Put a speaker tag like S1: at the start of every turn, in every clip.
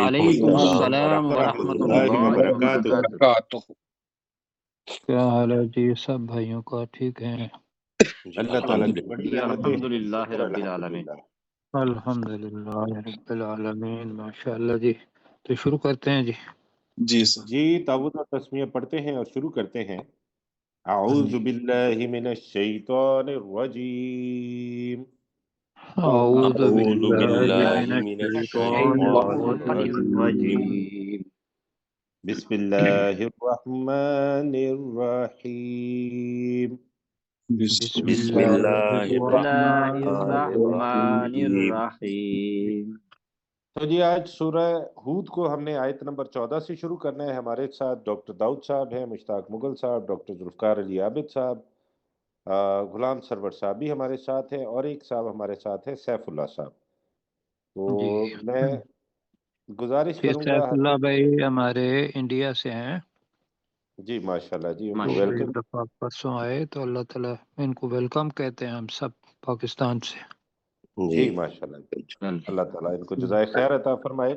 S1: وعلیکم
S2: السلام
S1: السلام
S2: ورحمۃ
S1: ورحمۃ
S2: اللہ
S1: اللہ
S2: وبرکاتہ۔
S1: وبرکاتہ۔
S3: کیا حال ہے جی سب بھائیوں کا؟ ٹھیک ہے؟
S2: اللہ تعالیٰ کی بڑی نعمتیں ہیں،
S1: الحمدللہ
S2: شکر
S1: رب العالمین۔
S2: الحمدللہ۔
S3: الحمدللہ رب العالمین، ماشاء اللہ جی۔ تو شروع کرتے ہیں جی۔
S4: جی سر۔
S2: جی تعوذ و تسمیہ پڑھتے ہیں اور شروع کرتے ہیں۔ اعوذ باللہ من الشیطان الرجیم،
S3: اعوذ
S1: اعوذ
S3: باللہ
S1: باللہ
S3: من
S1: من
S3: الشیطان
S1: الشیطان
S3: الرجیم۔
S1: الرجیم۔
S2: بسم اللہ الرحمن الرحیم۔
S3: بسم
S1: بسم
S3: اللہ
S1: اللہ
S3: الرحمن
S1: الرحمن
S3: الرحیم۔
S1: الرحیم۔
S2: تو جی آج سورہ ہود کو ہم نے آیت نمبر 14 سے شروع کرنا ہے۔ ہمارے ساتھ ڈاکٹر داؤد صاحب ہیں، مشتاق مغل صاحب، ڈاکٹر ذوالفقار علی عابد صاحب، غلام سرور صاحب بھی ہمارے ساتھ ہیں، اور ایک صاحب ہمارے ساتھ ہیں سیف اللہ صاحب۔ تو
S3: جی
S2: میں گزارش
S3: جی،
S2: کروں گا
S3: سیف اللہ بھائی ہمارے انڈیا سے ہیں۔
S2: جی ماشاءاللہ جی، ان کو
S3: وہ ایک
S2: ویلکم۔
S3: دفعہ پرسوں آئے تو اللہ تعالیٰ ان کو ویلکم کہتے ہیں ہم سب پاکستان سے۔
S2: جی ماشاءاللہ، اللہ تعالیٰ ان کو جزائے خیر عطا فرمائے۔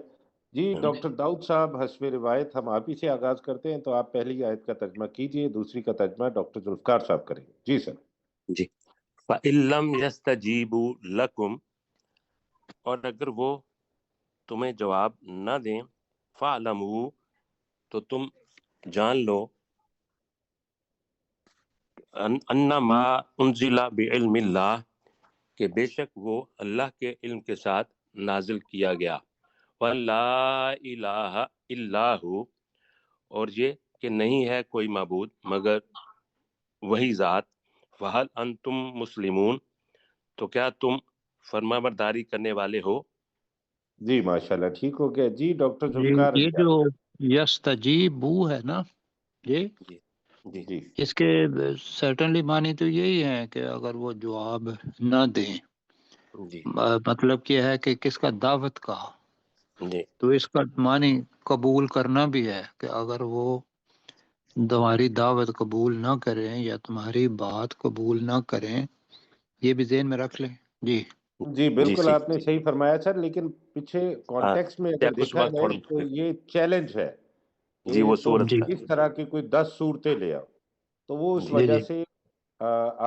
S2: جی ڈاکٹر داؤد صاحب، حسب روایت ہم آپ ہی سے آغاز کرتے ہیں، تو آپ پہلی آیت کا ترجمہ کیجئے، دوسری کا ترجمہ ڈاکٹر ذوالفقار صاحب کریں گے۔ جی سر۔
S5: جی فَإِن لَّمْ يَسْتَجِيبُوا لَكُمْ، اور اگر وہ تمہیں جواب نہ دیں، فَاعْلَمُوا، تو تم جان لو، أَنَّمَا أُنزِلَ بِعِلْمِ اللَّهِ، کہ بے شک وہ اللہ کے علم کے ساتھ نازل کیا گیا، وَلَا إِلَٰهَ إِلَّا هُوَ، اور یہ کہ نہیں ہے کوئی معبود مگر وہی ذات، فَهَلْ أَنْتُمْ مُسْلِمُونَ، تو کیا تم فرما برداری کرنے والے ہو؟
S2: جی ماشاءاللہ، ٹھیک ہو گیا۔ جی ڈاکٹر
S3: جی
S2: ذوالفقار
S3: یہ
S2: علی
S3: جو
S2: عابد۔
S3: یستجیبو ہے نا، یہ
S5: جی جی
S2: جی
S3: اس کے سرٹنلی معنی تو یہی ہے کہ اگر وہ جواب نہ دیں،
S5: جی
S3: مطلب کیا ہے کہ کس کا؟ دعوت کا۔
S5: جی
S3: تو اس کا معنی قبول کرنا بھی ہے کہ اگر وہ تمہاری دعوت قبول نہ کریں یا تمہاری بات قبول نہ کریں، یہ بھی ذہن میں رکھ لیں۔ جی
S2: جی
S5: جی
S2: بالکل
S5: صحیح۔
S2: آپ نے صحیح فرمایا سر، لیکن پیچھے
S5: ہاں،
S2: کانٹیکس میں
S5: کیا
S2: اگر
S5: اس
S2: دیکھا
S5: وقت
S2: جائے
S5: تھوڑا
S2: تو
S5: مختلف،
S2: یہ چیلنج ہے
S5: جی
S2: کہ
S5: وہ
S2: تم
S5: صورت
S3: جی
S5: کا
S2: اس طرح کی کوئی 10 صورتیں لے آؤ، تو وہ اس
S5: جی
S3: جی
S2: وجہ
S3: جی
S2: سے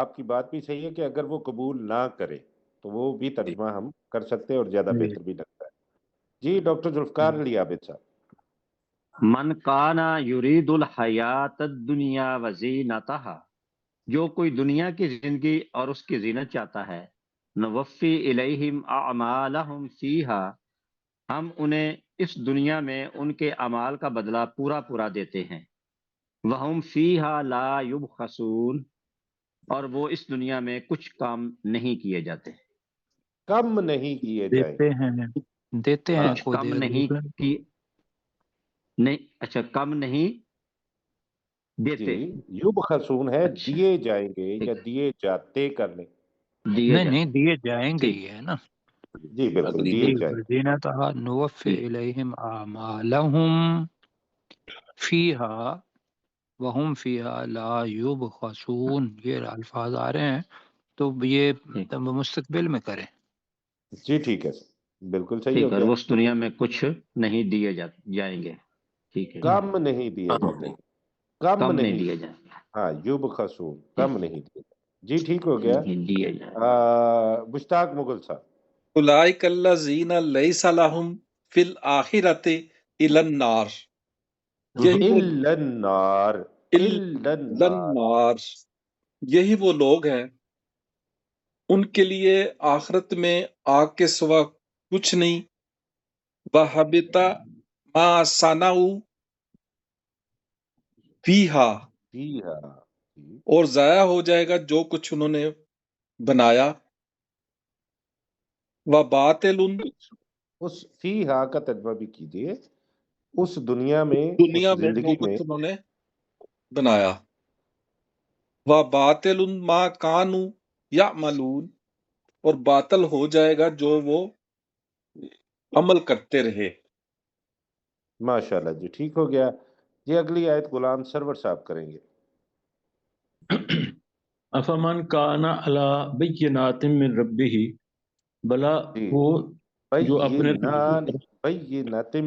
S2: آپ کی بات بھی صحیح ہے کہ اگر وہ قبول نہ کرے تو وہ بھی
S5: جی
S2: ترجمہ ہم کر سکتے ہیں اور زیادہ
S3: جی
S2: بہتر بھی لگتا ہے۔ جی ڈاکٹر ذوالفقار علی عابد صاحب۔
S1: من کانا یرید الحیات الدنیا وزینتہا، جو کوئی دنیا کی زندگی اور اس کی زینت چاہتا ہے، نوفی الیہم اعمالہم فیہا، ہم انہیں اس دنیا میں ان کے اعمال کا بدلہ پورا پورا دیتے ہیں، وہم فیہا لا یبخسون، اور وہ اس دنیا میں کچھ کام نہیں کیے جاتے،
S2: کم نہیں کیے جائیں
S3: دیتے ہیں، دیتے ہیں
S1: کچھ
S3: کو
S1: کم
S3: دے
S1: نہیں
S3: دوسرے۔
S1: کی نہیں، اچھا کم نہیں
S2: جی،
S1: دیتے،
S2: یبخسون ہے
S1: اچھا
S2: دیے جائیں گے
S1: ٹھیک،
S2: یا دیے جاتے کر لیں۔
S1: دیے
S3: نہیں نہیں،
S1: جاتے،
S3: دیے جائیں گے
S1: ٹھیک،
S3: ہی ہے نا۔
S2: جی بالکل
S5: اگلی
S2: دیے
S3: جی
S2: جائیں گے۔
S3: وزینتہا نوفی
S1: ٹھیک،
S3: الیہم اعمالہم فیہا وہم فیہا لا یبخسون، یہ الفاظ آ رہے ہیں تو یہ
S1: ٹھیک،
S3: مستقبل میں کریں۔
S2: جی ٹھیک ہے سر، بالکل صحیح
S1: ٹھیک،
S2: ہو
S1: اور
S2: گیا۔
S1: وہ اس دنیا میں کچھ نہیں دیے جائیں گے، ٹھیک ہے،
S2: کم نہیں دیے
S5: کام
S2: جاتے،
S5: نہیں،
S2: کم
S1: کم نہیں
S2: نہیں،
S1: دیے جائیں گے،
S2: ہاں یبخسون
S1: ٹھیک،
S2: کم نہیں دیے جاتے۔ جی ٹھیک ہو گیا۔
S1: نہیں دیے جائیں گے۔
S2: مشتاق مغل صاحب۔
S4: اولئک الذین لیس لہم فی الآخرۃ الا النار، یہی وہ
S2: الا النار، الا
S4: الا
S2: النار۔
S4: النار، یہی وہ لوگ ہیں ان کے لیے آخرت میں آگ کے سوا کچھ نہیں، وَحَبِطَ مَا صَنَعُوا فِیہا،
S2: جی ہاں جی،
S4: اور ضائع ہو جائے گا جو کچھ انہوں نے بنایا، وَبَاطِلٌ،
S2: اس فی ہا کا ترجمہ بھی کیجئے، اس دنیا میں، اس
S4: دنیا میں جو
S2: زندگی میں۔
S4: کچھ انہوں نے بنایا، وَبَاطِلٌ مَا كَانُوا يَعْمَلُونَ، اور باطل ہو جائے گا جو وہ عمل کرتے رہے۔
S2: ماشاءاللہ جی ٹھیک ہو گیا۔ جی اگلی آیت غلام سرور صاحب کریں گے۔
S6: افمن کان علی بینات من ربہ، بلا
S2: جی
S6: وہ جو اپنے رب کی
S2: بینان،
S6: طرف،
S2: بینتم،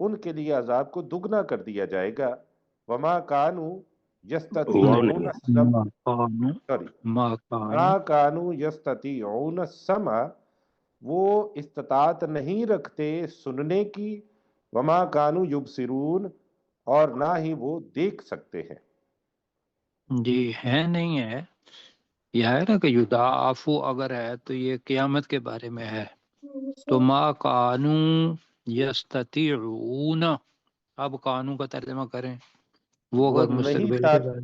S2: ان کے لیے عذاب کو دگنا کر دیا جائے گا. وما کانوا یستطیعون السمع، سوری ما کانوا یستطیعون السمع، وہ استطاعت نہیں رکھتے سننے کی، وما کانوا یبصرون، اور نہ ہی وہ دیکھ سکتے ہیں.
S3: جی ہے نہیں ہے، یہ ہے نا کہ یضاعف اگر ہے تو یہ قیامت کے بارے میں ہے. تو ما کانو یستطیعون، اب قانون کا ترجمہ کریں، وہ
S2: وہ
S3: اگر
S2: نہیں
S3: مستقبل کے بارے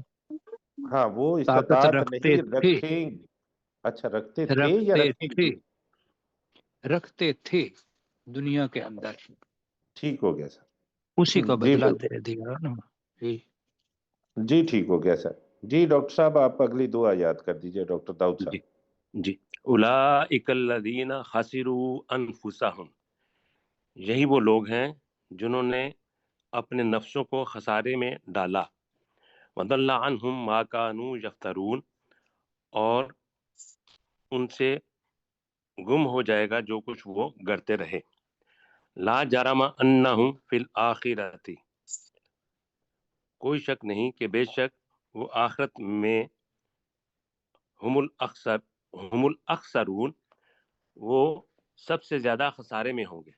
S2: ہاں وہ
S3: طاقت
S2: استطاعت
S3: رکھتے
S2: نہیں
S3: تھے،
S2: رکھیں گے. اچھا رکھتے تھے یا رکھیں گے؟
S3: رکھتے تھے دنیا کے اندر،
S2: ٹھیک ہو گیا سر.
S3: اسی کا
S2: جی
S3: بدلہ
S2: بالکل،
S3: دے دیا نا. جی
S2: جی ٹھیک ہو گیا سر. جی ڈاکٹر صاحب آپ اگلی دعا یاد کر دیجئے ڈاکٹر داؤد صاحب.
S5: جی جی اولئک الذین خسروا انفسہم، یہی وہ لوگ ہیں جنہوں نے اپنے نفسوں کو خسارے میں ڈالا. وضل عنہم ما کانوا یفترون، اور ان سے گم ہو جائے گا جو کچھ وہ گڑتے رہے. لا جرم انہم فی الآخرۃ، کوئی شک نہیں کہ بے شک وہ آخرت میں ہم الاخسرون، وہ سب سے زیادہ خسارے میں ہوں گے.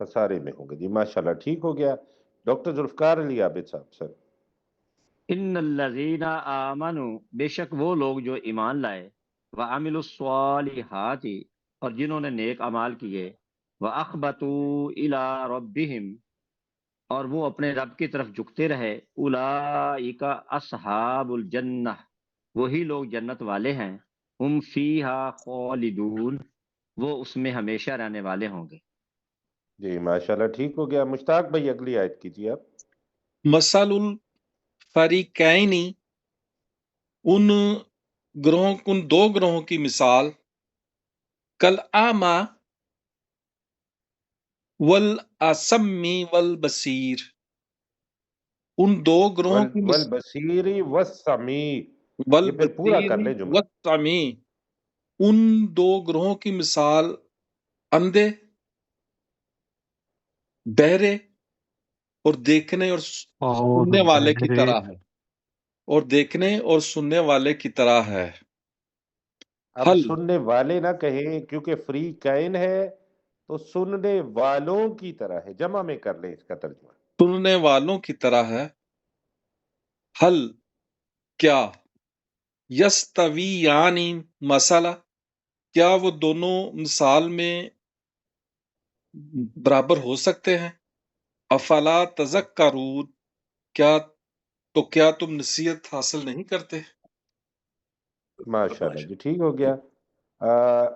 S2: خسارے میں ہوں گے. جی ماشاءاللہ ٹھیک ہو گیا. ڈاکٹر ذوالفقار علی عابد صاحب سر.
S1: ان الذین آمنوا، بے شک وہ لوگ جو ایمان لائے، وعملوا الصالحات، اور جنہوں نے نیک اعمال کیے، واخبتوا الی ربہم، اور وہ اپنے رب کی طرف جھکتے رہے، اولئک اصحاب الجنہ، وہی لوگ جنت والے ہیں، ہم فیہا خالدون، وہ اس میں ہمیشہ رہنے والے ہوں گے.
S2: جی ماشاءاللہ ٹھیک ہو گیا. مشتاق بھائی اگلی آیت کیجیے آپ.
S4: مثل الفریقین، ان دو گروہوں کی مثال، کالاعمی والاصم والبصیر، ان دو گروہوں کی
S2: والبصیر والسمیع، یہ پھر پورا
S4: والبصیر
S2: کر لیں جملہ.
S4: والسمیع، ان دو گروہوں کی مثال اندھے، بہرے اور دیکھنے اور
S3: اور
S4: سننے والے کی
S3: بہرے،
S4: طرح ہے، اور دیکھنے اور سننے والے کی طرح ہے.
S2: اب
S4: حل
S2: سننے والے نہ کہیں کیونکہ فری کائن ہے، تو سننے والوں کی طرح ہے. جمع میں کر لیں اس کا ترجمہ.
S4: سننے والوں کی طرح ہے. حل کیا، یستویانی مسئلہ، کیا وہ دونوں مثال میں برابر ہو سکتے ہیں؟ افلا تذکرون، کیا تم نصیحت حاصل نہیں کرتے؟
S2: ماشاءاللہ جی ٹھیک ہو گیا.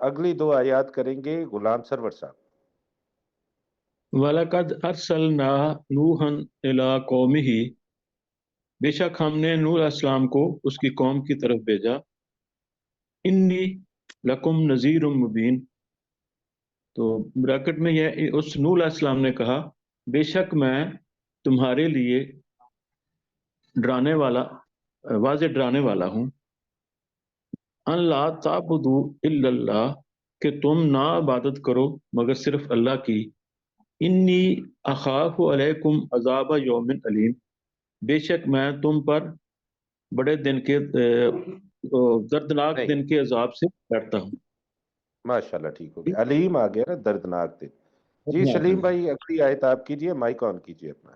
S2: اگلی دو آیات کریں گے غلام سرور صاحب.
S6: وَلَقَدْ أَرْسَلْنَا نُوحًا إِلَىٰ قَوْمِهِ، بے شک ہم نے نوح علیہ السلام کو اس کی قوم کی طرف بھیجا. انی لکم نذیر مبین، تو بریکٹ میں یہ اس نوح علیہ السلام نے کہا بے شک میں تمہارے لیے ڈرانے والا، واضح ڈرانے والا ہوں. ان لا تعبدوا الا اللہ، کہ تم نہ عبادت کرو مگر صرف اللہ کی. انی اخاف علیکم عذاب یوم علیم، بے شک میں تم پر بڑے دن کے دردناک
S2: نہیں
S6: دن کے عذاب سے ڈرتا ہوں.
S2: ماشاءاللہ ٹھیک ہو گیا. علیم آ گیا نا، دردناک دن. جی سلیم بھائی اگلی آیت آپ کیجئے. مائک آن کیجئے اپنا.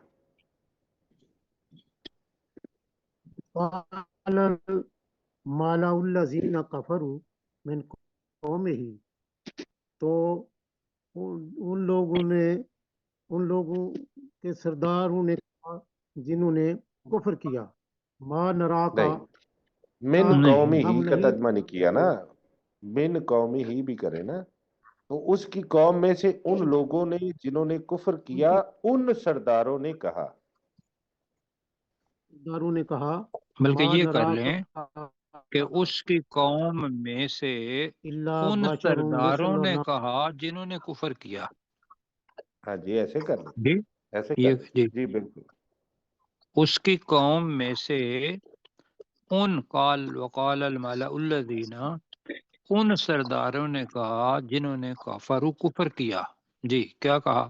S7: قال الملأ الذین کفروا من قومه، تو ان لوگوں کے سرداروں نے کہا جنہوں نے کفر کیا، ما نرا کا،
S2: نہیں، من
S7: کیا
S2: قومی
S7: ہم
S2: ہی کا
S7: نہیں
S2: ترجمہ نہیں کیا نا، من قومی ہی بھی کرے نا. تو اس کی قوم میں سے ان لوگوں نے جنہوں نے کفر کیا، ان سرداروں نے کہا.
S7: سرداروں نے کہا
S3: بلکہ
S7: ما
S3: یہ کر
S7: نرا
S3: لیں کہ اس کی قوم میں سے
S7: الا
S3: ان
S7: بشر
S3: سرداروں نے
S7: مثلنا،
S3: کہا جنہوں نے کفر کیا.
S2: ہاں جی ایسے کر لیں،
S3: جی
S2: ایسے کر
S3: یہ
S2: لیں.
S3: جی
S2: جی بالکل.
S3: اس کی قوم میں سے ان وقال الملأ الذین، ان سرداروں نے کہا جنہوں نے کفر کیا. جی کیا کہا؟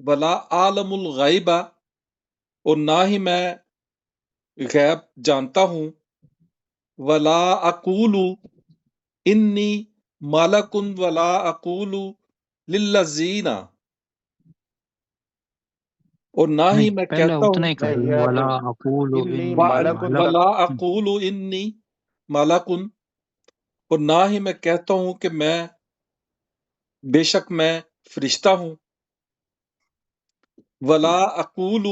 S4: ولا عالم الغیبہ، اور نہ ہی میں غیب جانتا ہوں، ولا اقول انی ملک ولا اقول للذین، اور نہ ہی
S3: نہیں،
S4: میں
S3: پہلے
S4: کہتا ہوں
S3: اتنا ہی کر
S2: نہیں،
S3: لیں،
S2: یہ
S3: ولا اقول
S2: انی
S3: انی
S2: ملکن
S3: ملک۔
S2: تک
S4: ولا اقول انی ملک، اور نہ ہی میں کہتا ہوں کہ میں بے شک میں فرشتہ ہوں، ولا اقول،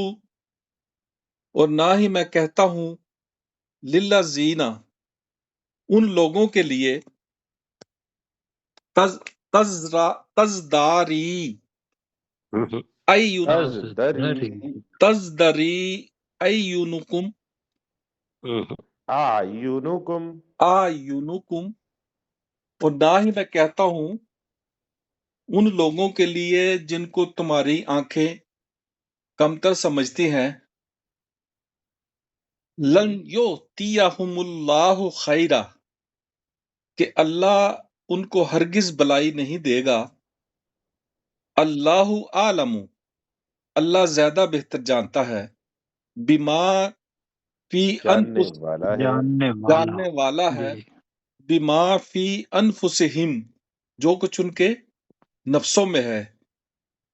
S4: اور نہ ہی میں کہتا ہوں للذین، ان لوگوں کے لیے تزداری ایون
S2: تزدری
S4: تزدری ایونکم
S2: اعینکم،
S4: آیونکم، اور نہ ہی میں کہتا ہوں ان لوگوں کے لیے جن کو تمہاری آنکھیں کمتر سمجھتی ہیں، لن یؤتیہم اللہ خیرہ، کہ اللہ ان کو ہرگز بلائی نہیں دے گا، اللہ عالم، اللہ زیادہ بہتر جانتا ہے، بما فی
S2: جاننے
S4: انفس،
S2: والا ہے،
S3: جاننے والا،
S4: جاننے والا ہے،
S3: جی
S4: بما فی انفسہم، جو کچھ ان کے نفسوں میں ہے،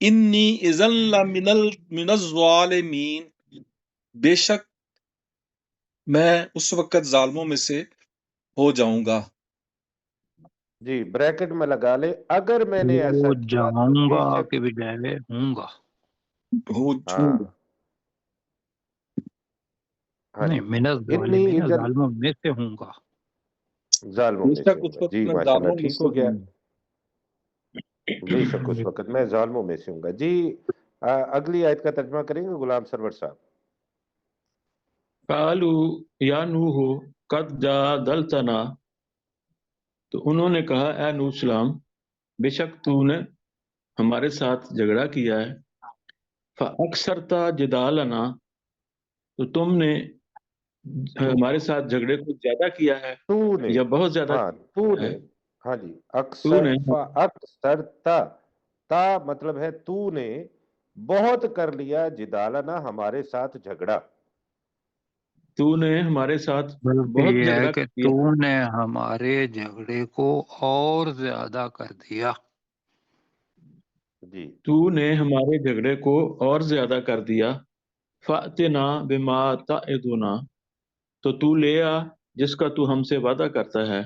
S4: انی اذن لمن الظالمین، بے شک میں اس وقت ظالموں میں سے ہو جاؤں گا،
S2: جی بریکٹ میں لگا لے، اگر میں نے ایسا
S3: ہو
S2: کیا تو
S3: جاؤں
S2: بے
S3: گا
S2: شک،
S3: کے بجائے ہوں گا۔
S4: ہو جوں
S2: ہاں
S4: گا،
S2: ہاں
S3: نہیں،
S2: جی،
S3: من
S2: انی
S3: الظالمین،
S2: اذن
S3: ظالموں میں سے ہوں گا۔
S2: ظالموں
S4: بے
S2: میں سے
S4: شک
S2: ہوں
S4: اس
S2: گا،
S4: وقت
S2: جی
S4: میں
S2: ماشاءاللہ
S4: ظالموں میں
S2: ٹھیک
S4: سے
S2: ہو گیا،
S4: ہوں
S2: بے شک اس
S3: جی۔
S2: وقت میں ظالموں میں سے ہوں گا۔ جی اگلی آیت کا ترجمہ کریں گے غلام سرور صاحب۔
S6: قالوا یا نوح قد جادلتنا، تو انہوں نے کہا اے نوح السلام، بے شک تو نے ہمارے ساتھ جھگڑا کیا ہے، فاکثرت جدالنا، تو تم نے ہمارے ساتھ جھگڑے کو زیادہ کیا ہے
S2: تو نے،
S6: یا بہت زیادہ
S2: ہاں تو
S6: کیا
S2: نے،
S6: ہے،
S2: ہاں جی،
S6: تو
S2: اکثر
S6: نے
S2: اکثر تا مطلب ہے تو نے بہت کر لیا، جدالنا ہمارے ساتھ جھگڑا،
S6: ہمارے ساتھ
S3: بلکہ
S6: بہت
S3: یہ ہے
S6: جھگڑا
S3: کہ
S6: کیا،
S3: تو نے ہمارے جھگڑے کو اور زیادہ کر دیا۔
S2: جی
S6: تو نے ہمارے جھگڑے کو اور زیادہ کر دیا، فَأْتِنَا بِمَا تَعِدُنَا، تو لے آ جس کا تو ہم سے وعدہ کرتا ہے،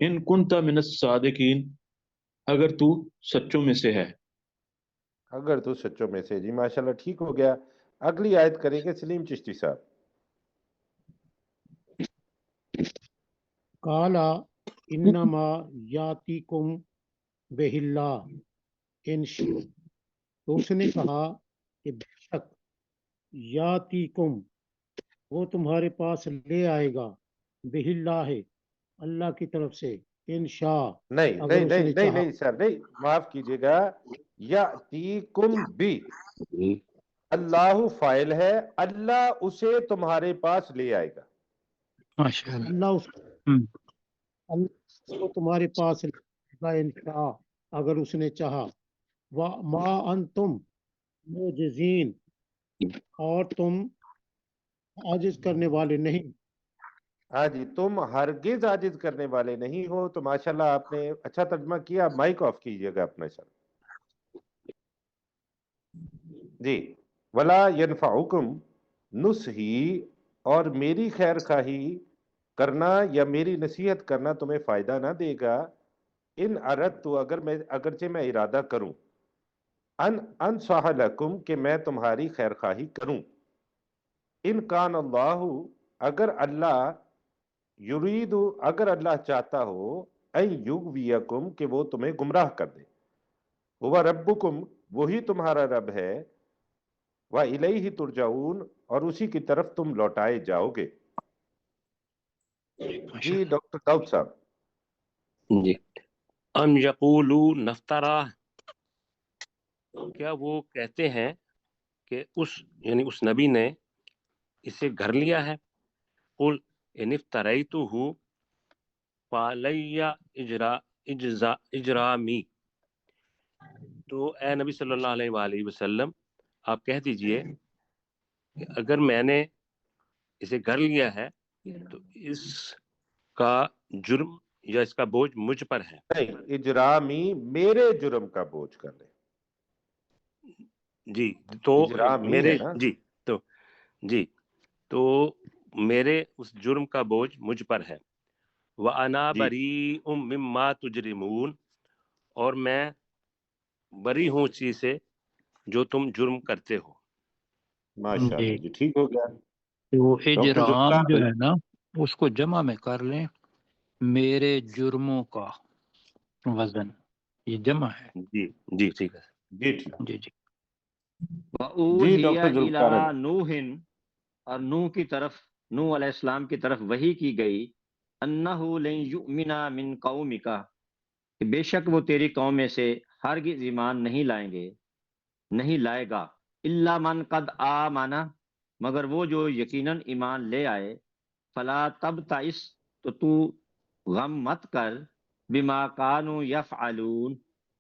S6: ان کنت من الصادقین، اگر تو سچوں میں سے ہے۔
S2: اگر تو سچوں میں سے، جی ماشاءاللہ ٹھیک ہو گیا۔ اگلی آیت کریں گے سلیم چشتی صاحب۔
S7: قال انما یاتیکم بہ اللہ ان شاء، تو اس نے کہا کہ بے شک یاتیکم، وہ تمہارے پاس لے آئے گا، بہ اللہ، اللہ کی طرف سے، انشاء،
S2: نہیں
S7: اگر
S2: نہیں
S7: اس
S2: نہیں
S7: نے
S2: نہیں
S7: چاہا۔
S2: نہیں سر، نہیں، معاف کیجئے گا، یاتیکم بھی، اللہ فاعل ہے، اللہ اسے تمہارے پاس لے آئے گا۔
S3: ماشاء اللہ۔
S7: اللہ اس کو تمہارے پاس لے آئے گا، انشاء، اگر اس نے چاہا۔ وما انتم معجزین، اور تم عاجز کرنے والے نہیں۔
S2: ہاں جی، تم ہرگز عاجز کرنے والے نہیں ہو، تو ماشاءاللہ آپ نے اچھا ترجمہ کیا، مائک آف کیجئے گا اپنے سر۔ جی، ولا ینفعکم نصحی، اور میری خیر خواہی کرنا یا میری نصیحت کرنا تمہیں فائدہ نہ دے گا، ان اردت تو اگرچہ میں ارادہ کروں، ان انصح لکم کہ میں تمہاری خیر خواہی کروں، ان کان اللہ، اگر اللہ یرید، اگر اللہ چاہتا ہو، ان یغویکم کہ وہ تمہیں گمراہ کر دے، ہوا ربکم وہی تمہارا رب ہے، وَإِلَيْهِ تُرْجَعُونَ اور اسی کی طرف تم لوٹائے جاؤ گے۔
S3: ماشاء
S2: جی
S3: اللہ۔
S2: ڈاکٹر داؤد صاحب۔
S5: جی، ام یقولون نفترا، کیا وہ کہتے ہیں کہ یعنی اس نبی نے اسے گھر لیا ہے، قل ان افتریتہ فعلی اجرامی، تو اے نبی صلی اللہ علیہ وآلہ وسلم آپ کہہ دیجئے کہ اگر میں نے اسے گھر لیا ہے تو اس کا جرم یا اس کا بوجھ مجھ پر ہے.
S2: نہیں، اجرامی میرے جرم کا بوجھ کر لے.
S5: جی تو
S2: اجرامی
S5: میرے
S2: ہے نا.
S5: جی تو میرے اس جرم کا بوجھ مجھ پر ہے. وَأَنَا
S2: جی
S5: بَرِيءٌ مِّمَّا تُجْرِمُونَ اور میں بری ہوں اس چیز سے جو تم جرم کرتے ہو.
S2: ماشاء
S3: جی
S2: اللہ جی، ٹھیک ہو گیا.
S3: تو
S2: ڈاکٹر
S3: اجرام
S2: ذوالفقار
S3: جو
S2: بھائی.
S3: ہے نا اس کو جمع میں کر لیں، میرے جرموں کا وزن، یہ جمع ہے.
S5: جی ٹھیک ہے.
S2: جی ٹھیک.
S3: جی جی
S2: جی
S1: وَأُوحِيَ
S2: ڈاکٹر ذوالفقار
S1: إِلَىٰ نُوحٍ اور نوح کی طرف، نوح علیہ السلام کی طرف وحی کی گئی، انَّهُ لَن يُؤْمِنَ مِن قَوْمِكَ کہ بے شک وہ تیری قوم میں سے ہرگز ایمان نہیں لائیں گے، نہیں لائے گا، الا من قد آمن مگر وہ جو یقیناً ایمان لے آئے، فلا تبتئس تو غم مت کر، بما کانوا یفعلون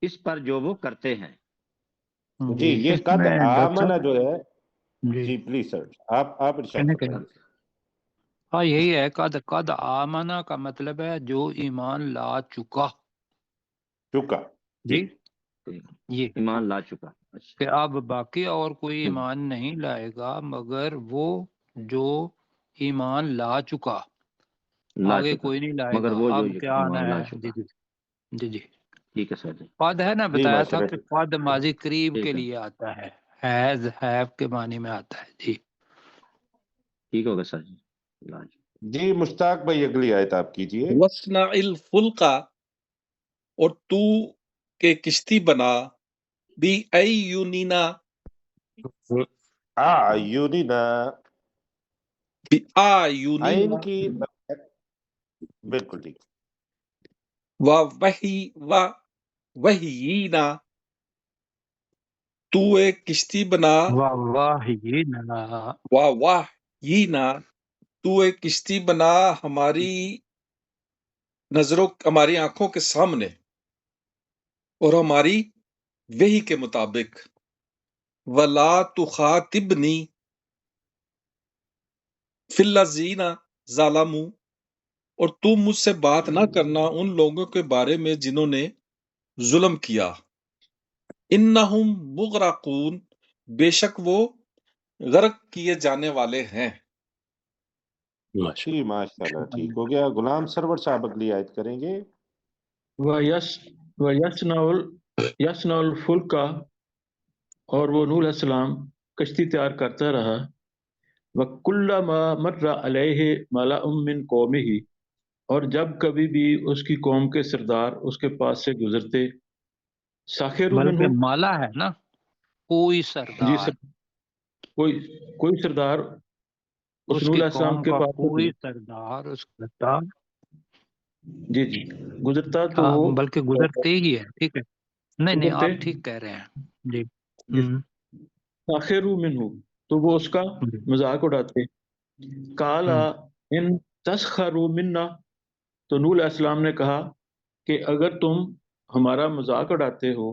S1: اس پر جو وہ کرتے ہیں.
S2: جی یہ
S3: اس
S2: قد
S3: میں ڈاکٹر
S2: آمنہ
S3: صاحب
S2: جو ہے.
S3: جی
S2: جی پلیز سر، آپ ارشاد
S3: کہنے
S2: فرمائیے.
S3: ہاں یہی ہے، قد آمنہ کا مطلب ہے جو ایمان لا چکا.
S2: چکا.
S3: جی
S2: ٹھیک.
S3: یہ
S1: ایمان لا چکا. اچھا
S3: کہ اب باقی اور کوئی ایمان نہیں لائے گا مگر وہ جو ایمان لا چکا،
S1: لا
S3: آگے
S1: چکا
S3: کوئی نہیں لائے
S1: مگر
S3: گا.
S1: وہ جو
S3: اب کیا آنا
S1: ایمان لا
S3: ہے؟
S1: چکا.
S3: جی جی جی جی
S1: ٹھیک ہے سر جی.
S3: قد ہے نا،
S2: جی
S3: بتایا
S2: ماشاء
S3: تھا
S2: اللہ
S3: کہ
S2: ٹھیک.
S3: قد ماضی قریب کے
S1: ٹھیک ہے،
S3: لیے آتا ہے، ہیز ہیو کے معنی میں آتا ہے. جی
S1: ٹھیک ہوگا سر جی. لا چکا.
S2: جی مشتاق بھائی اگلی آیت آپ کیجئے.
S4: وَاصْنَعِ الْفُلْکَ اور تو کہ کشتی بنا، بِأَعْیُنِنَا
S2: اعیننا. عین
S4: بِأَعْیُنِنَا
S2: کی بالکل ٹھیک.
S4: وَوَحْیِنَا تو ایک کشتی بنا،
S3: واہ
S4: وَوَحْیِنَا تو ایک کشتی بنا ہماری نظروں، ہماری آنکھوں کے سامنے اور ہماری وحی کے مطابق. وَلَا تُخَاطِبْنِی فِی الَّذِینَ ظَلَمُوا اور تم مجھ سے بات نہ کرنا ان لوگوں کے بارے میں جنہوں نے ظلم کیا. انہم مغرقون بے شک وہ غرق کیے جانے والے ہیں.
S2: جی ماشاء اللہ ٹھیک ہو گیا. غلام سرور صاحب اگلی آیت کریں گے.
S6: یسنا الفلک اور وہ نوح علیہ السلام کشتی تیار کرتا رہا. وَكُلَّمَا مَرَّ عَلَيْهِ مَلَأٌ مِّن قَوْمِهِ اور جب کبھی بھی اس کی قوم کے سردار اس کے پاس سے گزرتے، سَخِرُوا
S3: بلکہ
S6: مِنْهُ
S3: مالا ہے نا، کوئی
S6: جی
S3: سردار،
S6: سر، کوئی سردار اس
S3: اس
S6: نوح
S3: کی
S6: علیہ السلام
S3: قوم
S6: کے
S3: کا
S6: پاس سے
S3: کوئی سردار اس کا
S6: جی گزرتا تو وہ
S3: بلکہ گزرتے ہی ہے. ٹھیک ہے، نہیں
S6: گزرتے
S3: آپ ٹھیک کہہ رہے ہیں. جی
S6: سَخِرُوا مِنْهُ تو وہ اس کا مذاق اڑاتے. قَالَ إِن تَسْخَرُوا مِنَّا تو نوح علیہ السلام نے کہا کہ اگر تم ہمارا مذاق اڑاتے ہو،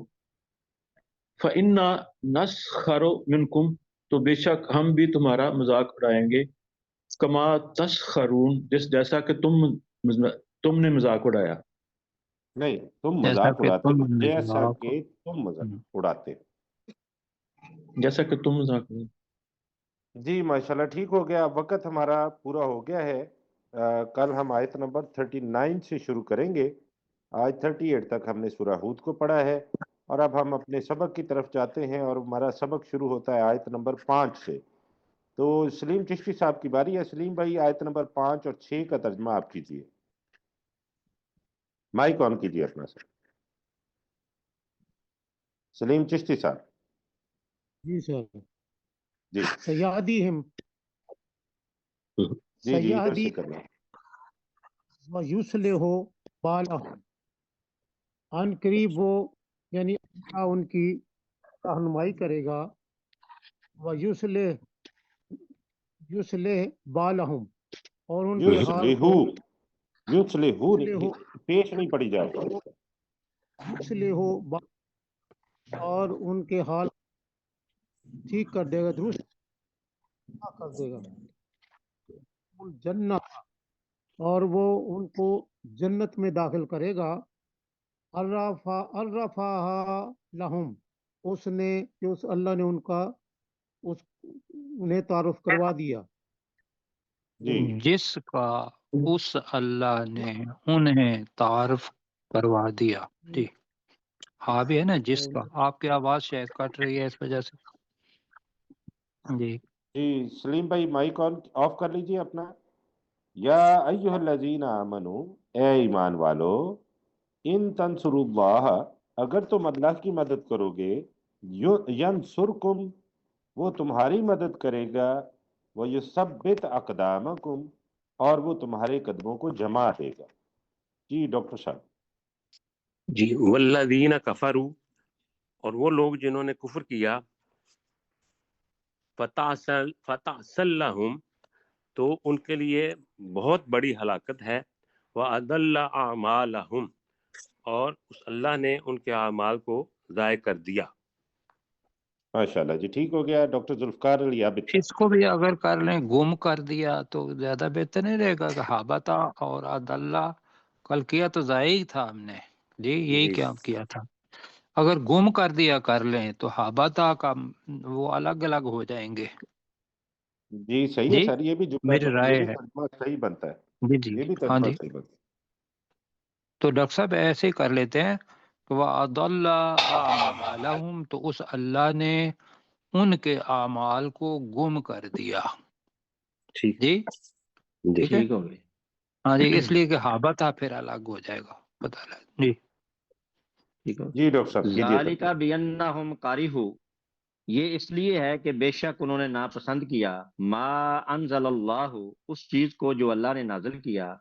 S6: فَإِنَّا نَسْخَرُ مِنْكُمْ تو بے شک ہم بھی تمہارا مذاق اڑائیں گے. کما تسخرون جیسا کہ تم نے مذاق اڑایا.
S2: نہیں، تم
S3: جیسا
S2: مذاق
S3: کہ
S2: اڑاتے
S3: تم نے
S2: جیسا
S3: مذاق
S2: کہ تم مذاق اڑاتے.
S3: جیسا کہ تم مذاق اڑاتے.
S2: جی ماشاءاللہ ٹھیک ہو گیا. وقت ہمارا پورا ہو گیا ہے. کل ہم آیت نمبر 39 سے شروع کریں گے. آج 38 تک ہم نے سورہ ہود کو پڑھا ہے اور اب ہم اپنے سبق کی طرف جاتے ہیں اور ہمارا سبق شروع ہوتا ہے آیت نمبر 5 سے. تو سلیم چشتی صاحب کی باری ہے. سلیم بھائی آیت نمبر 5 اور 6 کا ترجمہ آپ کیجئے. مائک آن کیجئے اپنا سر. سلیم چشتی صاحب.
S7: جی سر.
S2: جی
S7: سیادیہم
S2: جی ادھر
S7: سیادی
S2: سے کرنا.
S7: ویصلح بالہم ان قریب وہ یعنی اللہ ان کی رہنمائی کرے گا. ویصلح بالہم اور ان کے حال کو
S2: یصلحو پیش نہیں پڑی جائے.
S7: یصلح اور ان کے حال ٹھیک کر دے گا، درست کر دے گا۔ جنت، اور وہ ان کو جنت میں داخل کرے گا۔ الرفا لہم، اس نے کہ اس اللہ نے ان کا انہیں تعارف کروا دیا۔
S2: جی
S3: جس کا اس اللہ نے انہیں تعارف کروا دیا۔ جی ہاں بھی ہے نا، جس کا۔ آپ کی آواز شاید کٹ رہی ہے اس وجہ سے۔ جی
S2: جی سلیم بھائی مائک آف کر لیجئے اپنا۔ یا ایہا الذین آمنو، اے ایمان والو، ان تنصروا اللہ، اگر تم اللہ کی مدد کرو گے، ینصرکم، وہ تمہاری مدد کرے گا، ویثبت اقدامکم، اور وہ تمہارے قدموں کو جما دے گا۔ جی ڈاکٹر صاحب۔
S5: جی والذین کفروا، اور وہ لوگ جنہوں نے کفر کیا، فتعسل لہم، تو ان کے لیے بہت بڑی ہلاکت ہے، وَأَضَلَّ أَعْمَالَهُمْ، اور اس اللہ نے ان کے اعمال کو ضائع کر دیا۔
S2: ماشاءاللہ جی ٹھیک ہو گیا۔ ڈاکٹر ذوالفقار علی عابد
S3: اس
S2: صاحب۔
S3: کو بھی اگر کر لیں گم کر دیا تو زیادہ بہتر نہیں رہے گا کہ حابطہ اور عدلہ، کل کیا تو ضائع ہی تھا ہم نے۔ جی یہی
S2: جی
S3: کیا کیا تھا۔ اگر گم کر دیا کر لیں تو حابطہ کا وہ الگ الگ ہو جائیں گے۔
S2: جی صحیح ہے
S3: جی
S2: سر، یہ بھی جملہ
S3: میری
S2: یہ
S3: رائے
S2: بھی
S3: ہے۔
S2: ترجمہ صحیح بنتا ہے،
S3: جی جی
S2: یہ بھی
S3: ہاں
S2: ترجمہ
S3: جی،
S2: صحیح بنتا
S3: تو ڈاکٹر صاحب ایسے ہی کر لیتے ہیں کہ وَأَضَلَّ أَعْمَالَهُمْ، تو اس اللہ نے ان کے اعمال کو گم کر دیا۔
S5: ٹھیک
S3: جی
S5: جی
S3: ٹھیک ہے،
S1: ٹھیک ہو گئی۔
S3: ہاں جی، اس لیے کہ حابطہ پھر الگ ہو جائے گا، پتہ لگ جی۔
S1: ٹھیک ہو
S2: ہے۔ جی ڈاکٹر صاحب کیجیے
S1: ذالک
S2: ترجمہ۔
S1: بینہم کارہوا، یہ اس لیے ہے کہ بے شک انہوں نے ناپسند کیا ما انزل اللہ، اس چیز کو جو اللہ نے نازل کیا،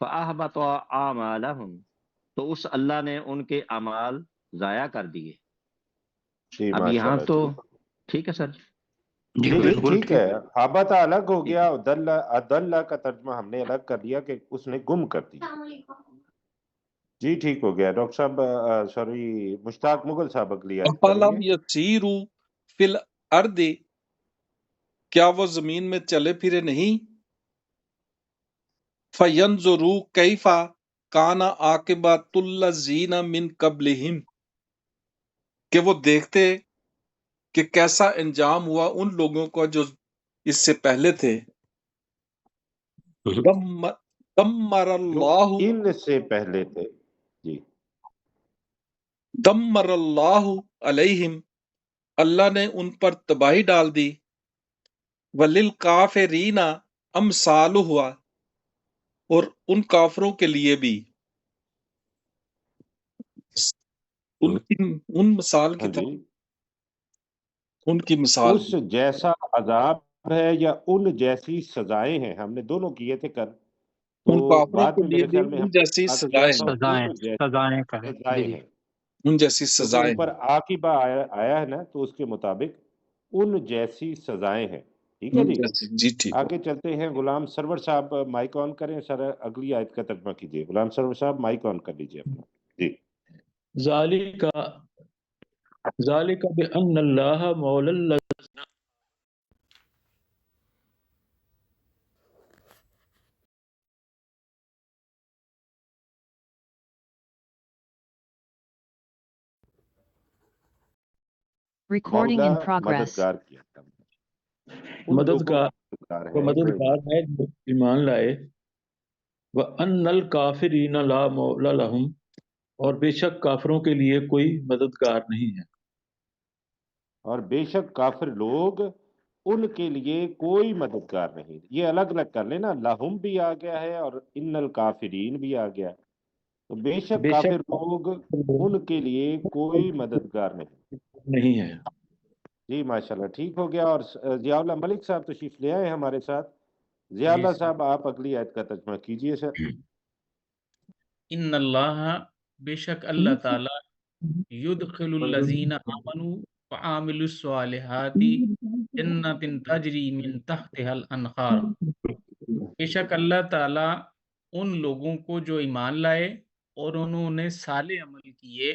S1: فاحبط اعمالہم، تو اس اللہ نے ان کے اعمال ضائع کر دیے۔
S2: جی
S1: اب یہاں
S2: ماشاءاللہ
S1: تو
S2: جی
S1: ٹھیک ہے سر۔
S3: جی
S2: جی جی
S3: بالکل
S2: ٹھیک
S3: ٹھیک۔
S2: ہے، حابطہ الگ ہو
S1: ٹھیک
S2: گیا،
S1: ہے۔
S2: عدلہ کا ترجمہ ہم نے الگ کر دیا کہ اس نے گم کر دی۔ جی ٹھیک ہو گیا۔ ڈاکٹر صاحب سوری مشتاق مغل صاحب اگلی آیت پڑھیں
S4: افلم
S2: گے۔
S4: یسیروا فی الارض، کیا وہ زمین میں چلے پھرے نہیں؟ فینظروا کیف کان عاقبۃ الذین من قبلہم، کہ وہ دیکھتے کہ کیسا انجام ہوا ان لوگوں کا جو اس سے پہلے تھے۔ دمر
S2: جو
S4: اللہ
S2: ان سے پہلے تھے۔ جی
S4: دمر اللہ علیہم، اللہ نے ان پر تباہی ڈال دی۔ وللکافرین امثالھا، اور ان کافروں کے لیے بھی ان مثال کی
S2: ہاں جی،
S4: طرح ان کی مثال
S2: اس جیسا عذاب ہے یا ان جیسی سزائیں ہیں، ہم نے دونوں کیے تھے کل، تو
S4: ان کافروں
S2: بعد
S4: کے
S2: میں
S4: لیے
S2: میرے
S4: بھی
S2: خیال میں ہم
S4: ان جیسی
S2: نے کیا
S4: سزائیں
S2: تھا
S4: ہیں،
S3: سزائیں
S2: ان جیسی
S3: سزائیں کریں۔
S2: سزائیں
S3: جی جی
S2: ہیں،
S4: ان جیسی
S2: کیونکہ
S4: سزائیں
S2: اوپر
S4: ہیں۔
S2: عاقبہ آیا ہے نا، تو اس کے مطابق ان جیسی سزائیں ہیں۔ ٹھیک ہے
S4: ان
S2: جی،
S4: جیسی، جی ٹھیک ہے۔
S2: آگے چلتے ہیں۔ غلام سرور صاحب مائک آن کریں سر، اگلی آیت کا ترجمہ کیجیے۔ غلام سرور صاحب مائک آن کر لیجیے اپنا۔ جی
S6: ذالک بأن اللہ مولا الذین
S8: Recording
S2: مولا
S8: in progress.
S2: مددگار کیا تھا، ان لوگوں
S6: مددگار
S2: کا مددگار
S6: وہ
S2: ہے جو
S6: مددگار ہے جو ایمان لائے۔ وَأَنَّ الْكَافِرِينَ لَا مَوْلَ لَهُمْ، اور بے شک کافروں کے لیے کوئی مددگار نہیں ہے۔
S2: اور بے شک کافر لوگ ان کے لیے کوئی مددگار نہیں۔ یہ الگ الگ کر لینا، لہم بھی آ گیا ہے اور ان الکافرین بھی آ گیا، تو بے شک
S6: بے
S2: کافر
S6: شک
S2: لوگ
S6: کافر لوگ
S2: ان کے لیے کوئی مددگار نہیں۔
S6: نہیں ہے۔
S2: جی ماشاءاللہ ٹھیک ہو گیا۔ اور ضیاء اللہ ملک صاحب تشریف لے آئے ہمارے ساتھ۔ ضیاء
S9: جی
S2: اللہ
S9: سر،
S2: صاحب آپ اگلی آیت کا ترجمہ کیجئے سر۔
S9: ان اللہ، بے شک اللہ تعالی یدخل الذین آمنوا وعاملوا الصالحات جنات تجری من تحتها الانہار، بے شک اللہ تعالی ان لوگوں کو جو ایمان لائے اور انہوں نے صالح عمل کیے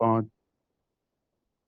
S10: 5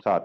S2: 7